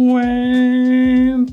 Oh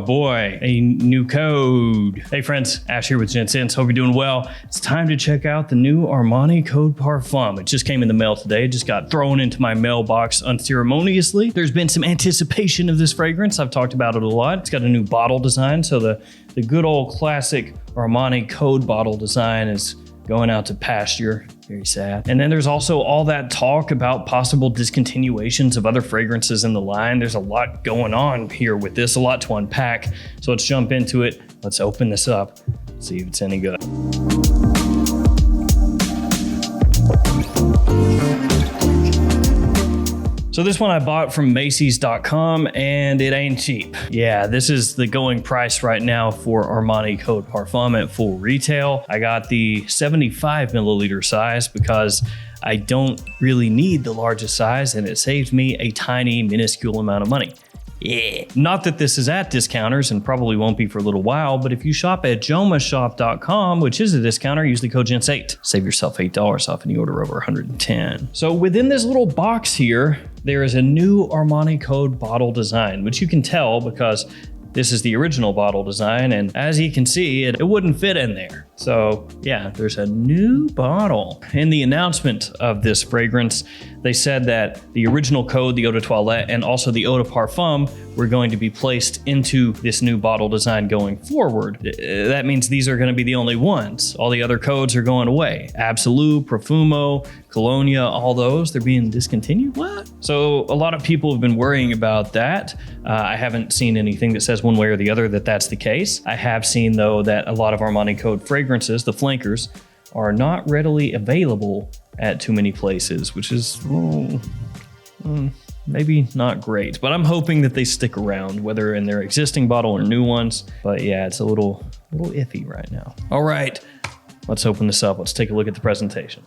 boy, a new code. Hey friends, Ash here with Gents. Hope you're doing well. It's time to check out the new Armani code Parfum. It just came in the mail today. It just got thrown into my mailbox unceremoniously. There's been some anticipation of this fragrance. I've talked about it a lot. It's got a new bottle design. So the good old classic Armani code bottle design is going out to pasture. Very sad. And then there's also all that talk about possible discontinuations of other fragrances in the line. There's a lot going on here with this, a lot to unpack. So let's jump into it. Let's open this up, see if it's any good. So this one I bought from Macy's.com and it ain't cheap. Yeah, this is the going price right now for Armani code Parfum at full retail. I got the 75 milliliter size because I don't really need the largest size and it saved me a tiny minuscule amount of money. Yeah. Not that this is at discounters and probably won't be for a little while, but if you shop at jomashop.com, which is a discounter, use the code GENTS8. Save yourself $8 off any order over $110. So within this little box here, there is a new Armani code bottle design, which you can tell because this is the original bottle design, and as you can see, it wouldn't fit in there. So yeah, there's a new bottle. In the announcement of this fragrance, they said that the original code, the Eau de Toilette, and also the Eau de Parfum were going to be placed into this new bottle design going forward. That means these are going to be the only ones. All the other codes are going away. Absolute, Profumo, Colonia, all those, they're being discontinued? What? So a lot of people have been worrying about that. I haven't seen anything that says one way or the other that that's the case. I have seen, though, that a lot of Armani code fragrances, the flankers, are not readily available at too many places, which is maybe not great. But I'm hoping that they stick around, whether in their existing bottle or new ones. But yeah, it's a little iffy right now. All right, let's open this up. Let's take a look at the presentation.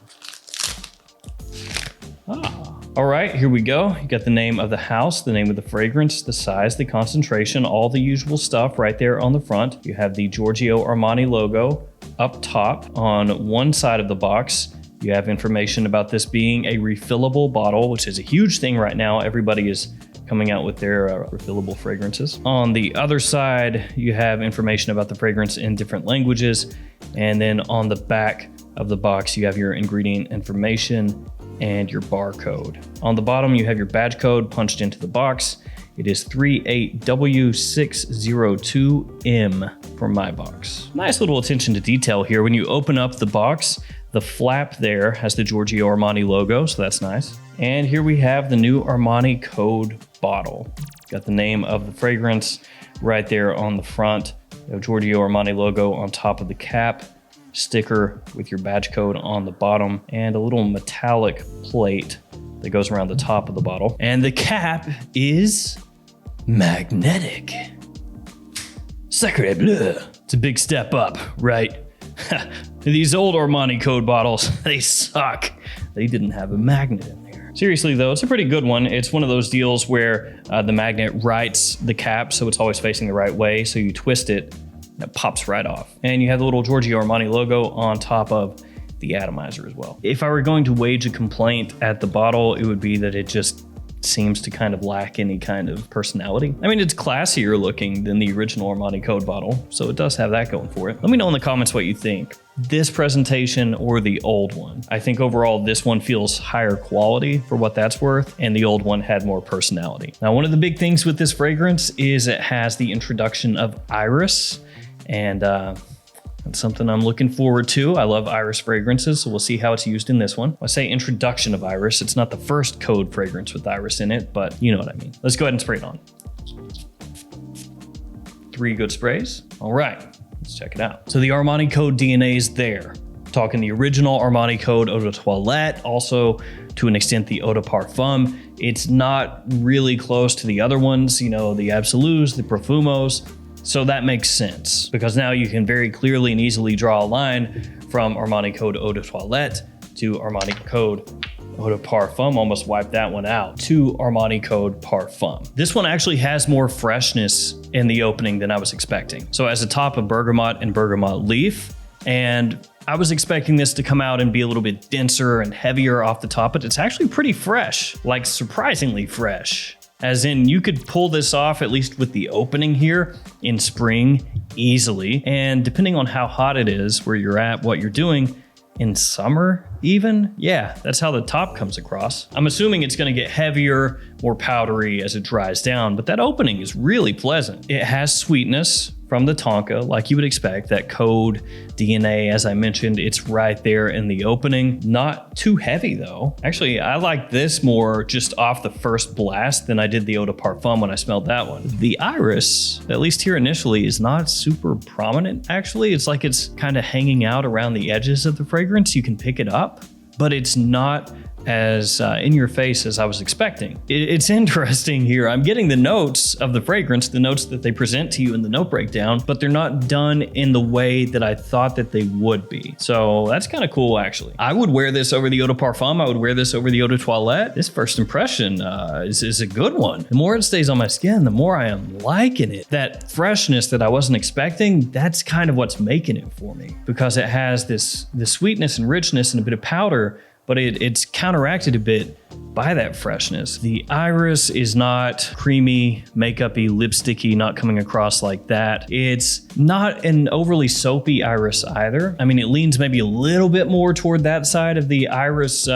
All right, here we go. You got the name of the house, the name of the fragrance, the size, the concentration, all the usual stuff right there on the front. You have the Giorgio Armani logo up top. On one side of the box, you have information about this being a refillable bottle, which is a huge thing right now. Everybody is coming out with their refillable fragrances. On the other side, you have information about the fragrance in different languages. And then on the back of the box, you have your ingredient information and your barcode. On the bottom, you have your badge code punched into the box. It is 38W602M for my box. Nice little attention to detail here. When you open up the box, the flap there has the Giorgio Armani logo, so that's nice. And here we have the new Armani code bottle. Got the name of the fragrance right there on the front. You have Giorgio Armani logo on top of the cap, sticker with your badge code on the bottom, and a little metallic plate that goes around the top of the bottle. And the cap is magnetic. Sacre bleu. It's a big step up, right? These old Armani code bottles, they suck. They didn't have a magnet in there. Seriously though, it's a pretty good one. It's one of those deals where the magnet rights the cap so it's always facing the right way, so you twist it, it pops right off. And you have the little Giorgio Armani logo on top of the atomizer as well. If I were going to wage a complaint at the bottle, it would be that it just seems to kind of lack any kind of personality. I mean, it's classier looking than the original Armani code bottle, so it does have that going for it. Let me know in the comments what you think. This presentation or the old one? I think overall this one feels higher quality for what that's worth, and the old one had more personality. Now, one of the big things with this fragrance is it has the introduction of iris, and that's something I'm looking forward to. I love iris fragrances, so we'll see how it's used in this one. When I say introduction of iris, it's not the first code fragrance with iris in it, but you know what I mean. Let's go ahead and spray it on. 3 good sprays. All right, let's check it out. So the Armani code DNA is there. Talking the original Armani code Eau de Toilette, also to an extent the Eau de Parfum. It's not really close to the other ones, you know, the Absolus, the Profumos. So that makes sense because now you can very clearly and easily draw a line from Armani code Eau de Toilette to Armani code Eau de Parfum, almost wiped that one out, to Armani code Parfum. This one actually has more freshness in the opening than I was expecting. So it has a top of bergamot and bergamot leaf, and I was expecting this to come out and be a little bit denser and heavier off the top, but it's actually pretty fresh, like surprisingly fresh. As in, you could pull this off, at least with the opening here, in spring easily. And depending on how hot it is, where you're at, what you're doing, in summer even, yeah, that's how the top comes across. I'm assuming it's gonna get heavier, more powdery as it dries down, but that opening is really pleasant. It has sweetness from the tonka, like you would expect, that code DNA, as I mentioned, it's right there in the opening. Not too heavy though. Actually, I like this more just off the first blast than I did the Eau de Parfum when I smelled that one. The iris, at least here initially, is not super prominent actually. It's like it's kind of hanging out around the edges of the fragrance. You can pick it up, but it's not as in your face as I was expecting. It's interesting here. I'm getting the notes of the fragrance, the notes that they present to you in the note breakdown, but they're not done in the way that I thought that they would be. So that's kind of cool, actually. I would wear this over the Eau de Parfum. I would wear this over the Eau de Toilette. This first impression is a good one. The more it stays on my skin, the more I am liking it. That freshness that I wasn't expecting, that's kind of what's making it for me, because it has this sweetness and richness and a bit of powder, but it's counteracted a bit by that freshness. The iris is not creamy, makeup-y, lipsticky, not coming across like that. It's not an overly soapy iris either. I mean, it leans maybe a little bit more toward that side of the iris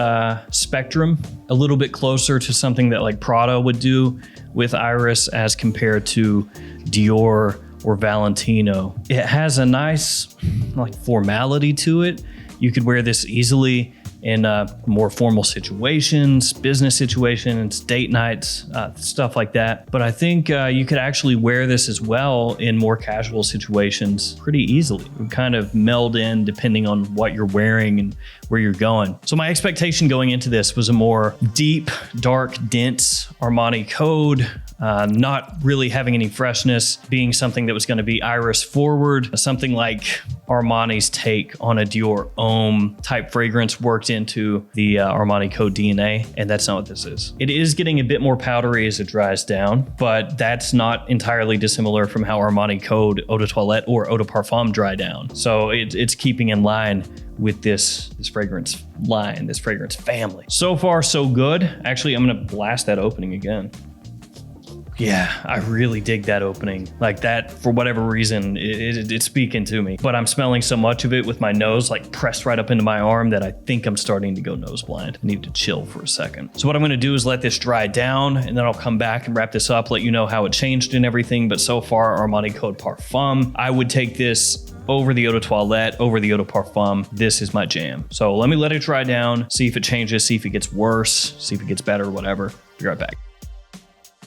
spectrum, a little bit closer to something that like Prada would do with iris as compared to Dior or Valentino. It has a nice like formality to it. You could wear this easily in more formal situations, business situations, date nights, stuff like that. But I think you could actually wear this as well in more casual situations pretty easily. It would kind of meld in depending on what you're wearing and where you're going. So my expectation going into this was a more deep, dark, dense Armani code, not really having any freshness, being something that was going to be iris forward, something like Armani's take on a Dior Homme type fragrance worked into the Armani code DNA, and that's not what this is. It is getting a bit more powdery as it dries down, but that's not entirely dissimilar from how Armani code Eau de Toilette or Eau de Parfum dry down. So it's keeping in line with this fragrance line, this fragrance family. So far, so good. Actually, I'm gonna blast that opening again. Yeah, I really dig that opening. Like that, for whatever reason, it's speaking to me. But I'm smelling so much of it with my nose like pressed right up into my arm that I think I'm starting to go nose blind. I need to chill for a second. So what I'm gonna do is let this dry down, and then I'll come back and wrap this up, let you know how it changed and everything. But so far, Armani code Parfum, I would take this over the Eau de Toilette, over the Eau de Parfum. This is my jam. So let me let it dry down, see if it changes, see if it gets worse, see if it gets better, whatever. Be right back.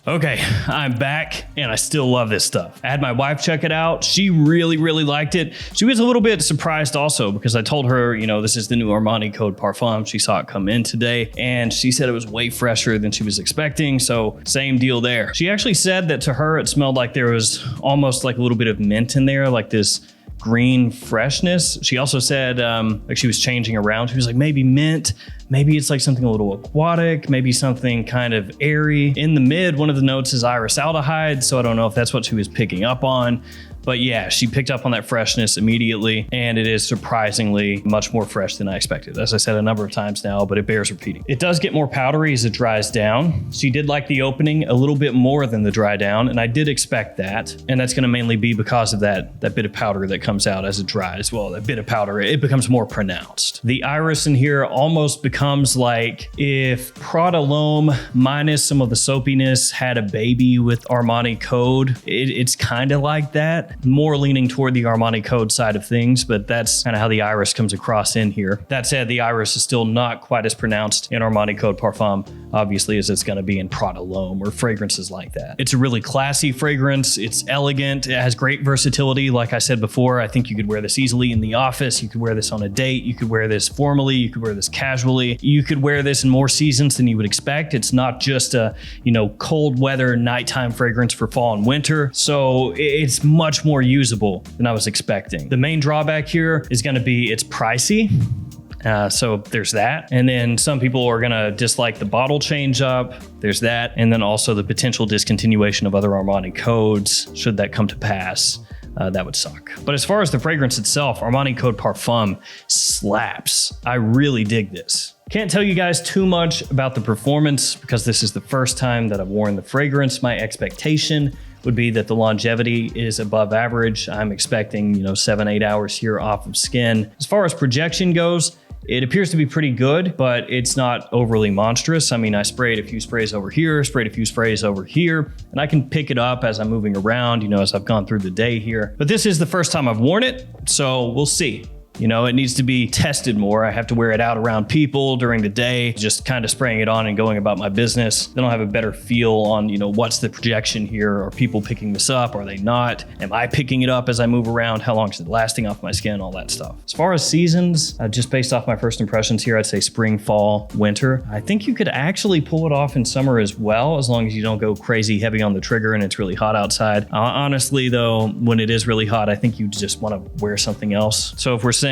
Okay, I'm back and I still love this stuff. I had my wife check it out. She really, really liked it. She was a little bit surprised also because I told her, you know, this is the new Armani code Parfum. She saw it come in today and she said it was way fresher than she was expecting. So same deal there. She actually said that to her, it smelled like there was almost like a little bit of mint in there, like this green freshness. She also said like she was changing around. She was like, maybe mint, maybe it's like something a little aquatic, maybe something kind of airy. In the mid, one of the notes is iris aldehyde. So I don't know if that's what she was picking up on. But yeah, she picked up on that freshness immediately, and it is surprisingly much more fresh than I expected. As I said a number of times now, but it bears repeating. It does get more powdery as it dries down. She did like the opening a little bit more than the dry down, and I did expect that. And that's gonna mainly be because of that bit of powder that comes out as it dries. Well, that bit of powder, it becomes more pronounced. The iris in here almost becomes like if Prada L'Homme minus some of the soapiness had a baby with Armani code. It's kind of like that. More leaning toward the Armani code side of things, but that's kind of how the iris comes across in here. That said, the iris is still not quite as pronounced in Armani code Parfum, obviously, as it's going to be in Prada L'Homme or fragrances like that. It's a really classy fragrance. It's elegant. It has great versatility. Like I said before, I think you could wear this easily in the office. You could wear this on a date. You could wear this formally. You could wear this casually. You could wear this in more seasons than you would expect. It's not just a, cold weather nighttime fragrance for fall and winter. So it's much more usable than I was expecting. The main drawback here is going to be it's pricey. So there's that. And then some people are going to dislike the bottle change up. There's that. And then also the potential discontinuation of other Armani codes should that come to pass. that would suck. But as far as the fragrance itself, Armani Code Parfum slaps. I really dig this. Can't tell you guys too much about the performance because this is the first time that I've worn the fragrance. My expectation would be that the longevity is above average. I'm expecting, 7-8 hours here off of skin. As far as projection goes, it appears to be pretty good, but it's not overly monstrous. I mean, I sprayed a few sprays over here, sprayed a few sprays over here, and I can pick it up as I'm moving around, as I've gone through the day here. But this is the first time I've worn it, so we'll see. It needs to be tested more. I have to wear it out around people during the day, just kind of spraying it on and going about my business. Then I'll have a better feel on, what's the projection here? Are people picking this up? Are they not? Am I picking it up as I move around? How long is it lasting off my skin? All that stuff. As far as seasons, just based off my first impressions here, I'd say spring, fall, winter. I think you could actually pull it off in summer as well, as long as you don't go crazy heavy on the trigger and it's really hot outside. Honestly, though, when it is really hot, I think you just want to wear something else. So if we're saying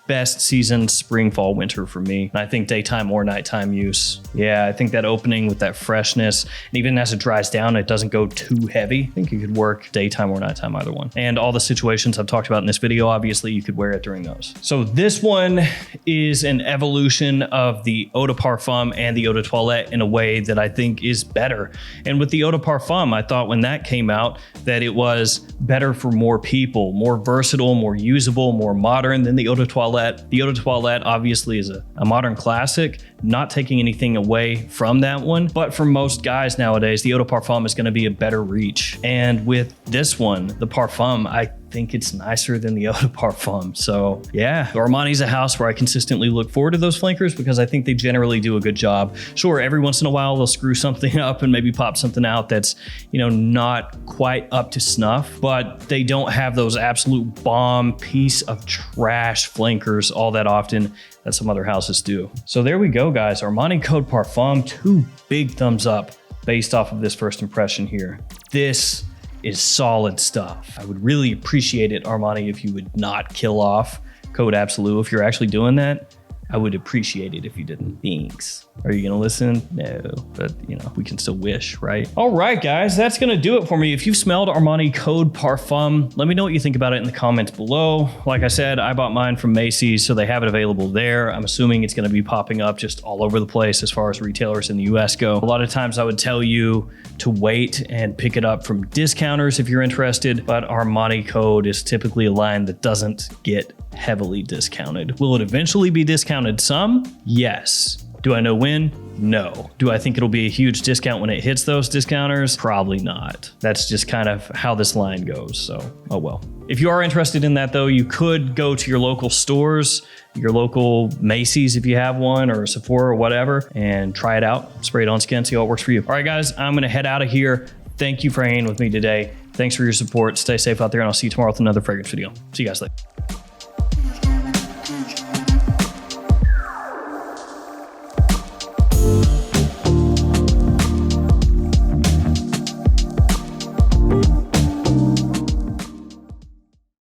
best season, spring, fall, winter for me. And I think daytime or nighttime use. Yeah, I think that opening with that freshness, and even as it dries down, it doesn't go too heavy. I think you could work daytime or nighttime, either one. And all the situations I've talked about in this video, obviously you could wear it during those. So this one is an evolution of the Eau de Parfum and the Eau de Toilette in a way that I think is better. And with the Eau de Parfum, I thought when that came out that it was better for more people, more versatile, more usable, more modern than the Eau de Toilette. The Eau de Toilette obviously is a modern classic, not taking anything away from that one. But for most guys nowadays, the Eau de Parfum is going to be a better reach. And with this one, the Parfum, I think it's nicer than the Eau de Parfum. So yeah, Armani's a house where I consistently look forward to those flankers because I think they generally do a good job. Sure, every once in a while they'll screw something up and maybe pop something out that's, not quite up to snuff, but they don't have those absolute bomb piece of trash flankers all that often that some other houses do. So there we go, guys. Armani Code Parfum, 2 big thumbs up based off of this first impression here. This is solid stuff. I would really appreciate it, Armani, if you would not kill off Code Absolute. If you're actually doing that, I would appreciate it if you didn't. Thanks. Are you gonna listen? No, but we can still wish, right? All right, guys, that's gonna do it for me. If you've smelled Armani Code Parfum, let me know what you think about it in the comments below. Like I said, I bought mine from Macy's, so they have it available there. I'm assuming it's gonna be popping up just all over the place as far as retailers in the US go. A lot of times I would tell you to wait and pick it up from discounters if you're interested, but Armani Code is typically a line that doesn't get heavily discounted. Will it eventually be discounted some? Yes. Do I know when? No. Do I think it'll be a huge discount when it hits those discounters? Probably not. That's just kind of how this line goes, so oh well. If you are interested in that though, you could go to your local stores, your local Macy's if you have one, or Sephora or whatever, and try it out, spray it on skin, see how it works for you. All right guys, I'm gonna head out of here. Thank you for hanging with me today. Thanks for your support. Stay safe out there, and I'll see you tomorrow with another fragrance video. See you guys later.